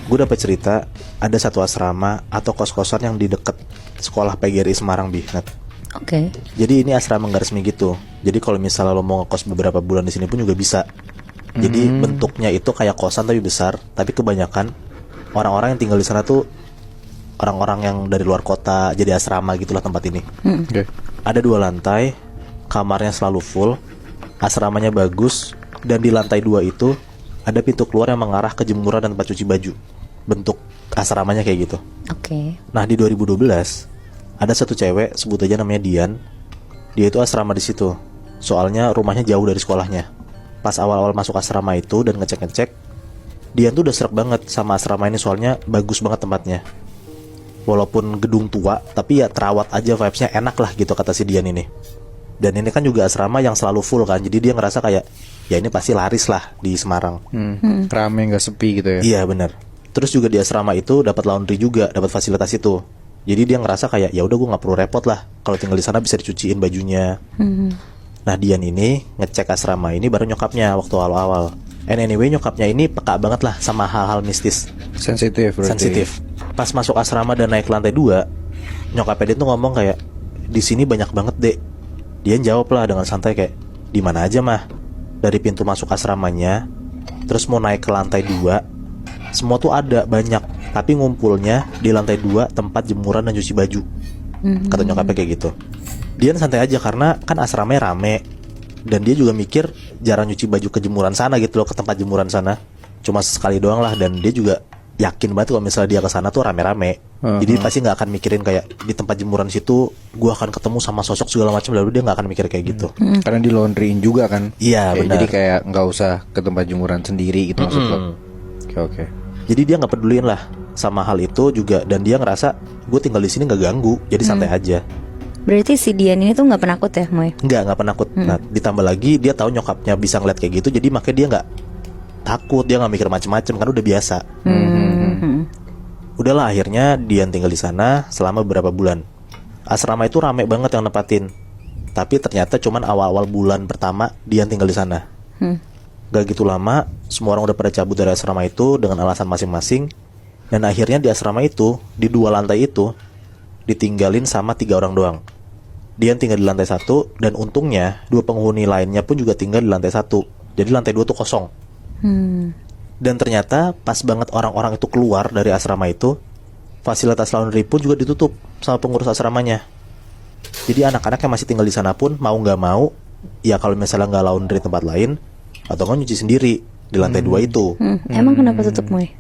gue dapet cerita ada satu asrama atau kos-kosan yang di deket sekolah PGRI Semarang, Binat. Oke. Jadi ini asrama nggak resmi gitu. Jadi kalau misalnya lo mau ngekos beberapa bulan di sini pun juga bisa. Jadi bentuknya itu kayak kosan tapi besar. Tapi kebanyakan orang-orang yang tinggal di sana tuh orang-orang yang dari luar kota. Jadi asrama gitulah tempat ini. Oke. Ada 2 lantai, kamarnya selalu full, asramanya bagus, dan di lantai 2 itu ada pintu keluar yang mengarah ke jemuran dan tempat cuci baju. Bentuk asramanya kayak gitu. Oke. Nah di 2012 ada satu cewek, sebut aja namanya Dian. Dia itu asrama di situ. Soalnya rumahnya jauh dari sekolahnya. Pas awal-awal masuk asrama itu dan ngecek-ngecek, Dian tuh udah srek banget sama asrama ini, soalnya bagus banget tempatnya. Walaupun gedung tua, tapi ya terawat aja, vibes-nya enak lah gitu kata si Dian ini. Dan ini kan juga asrama yang selalu full kan, jadi dia ngerasa kayak ya ini pasti laris lah di Semarang. Rame nggak sepi gitu ya? Iya benar. Terus juga di asrama itu dapat laundry juga, dapat fasilitas itu. Jadi dia ngerasa kayak ya udah gue nggak perlu repot lah, kalau tinggal di sana bisa dicuciin bajunya. Nah Dian ini ngecek asrama ini bareng nyokapnya waktu awal-awal. And anyway nyokapnya ini peka banget lah sama hal-hal mistis. Sensitif berarti. Sensitif. Pas masuk asrama dan naik ke lantai 2, nyokapnya dia tuh ngomong kayak di sini banyak banget dek. Dian jawab lah dengan santai kayak di mana aja mah. Dari pintu masuk asramanya, terus mau naik ke lantai 2, semua tuh ada banyak, tapi ngumpulnya di lantai 2 tempat jemuran dan cuci baju. Kata nyokapnya kayak gitu. Dian santai aja karena kan asramanya rame, dan dia juga mikir jarang nyuci baju ke jemuran sana gitu loh, ke tempat jemuran sana. Cuma sekali doang lah, dan dia juga yakin banget kalau misalnya dia ke sana tuh rame-rame. Jadi pasti nggak akan mikirin kayak di tempat jemuran situ gue akan ketemu sama sosok segala macam, lalu dia nggak akan mikir kayak gitu. Karena di laundryin juga kan? Iya Kayak benar. jadi kayak nggak usah ke tempat jemuran sendiri gitu maksud lo? Oke. Jadi dia nggak peduliin lah sama hal itu juga, dan dia ngerasa gue tinggal di sini nggak ganggu, jadi santai aja. Berarti si Dian ini tuh nggak penakut ya, Moy? Nggak penakut. Nah ditambah lagi dia tahu nyokapnya bisa ngeliat kayak gitu, jadi makanya dia nggak takut, dia nggak mikir macem-macem kan udah biasa. Udahlah akhirnya Dian tinggal di sana selama beberapa bulan. Asrama itu rame banget yang nempatin. Tapi ternyata cuman awal-awal bulan pertama Dian tinggal di sana. Gak gitu lama, semua orang udah pada cabut dari asrama itu dengan alasan masing-masing. Dan akhirnya di asrama itu, di 2 lantai itu, ditinggalin sama 3 orang doang. Dian tinggal di lantai 1, dan untungnya 2 penghuni lainnya pun juga tinggal di lantai 1. Jadi lantai 2 tuh kosong. Dan ternyata pas banget orang-orang itu keluar dari asrama itu, fasilitas laundry pun juga ditutup sama pengurus asramanya. Jadi anak-anak yang masih tinggal di sana pun mau nggak mau, ya kalau misalnya nggak laundry tempat lain, atau nggak nyuci sendiri di lantai 2 itu. Emang kenapa tutup, Moy?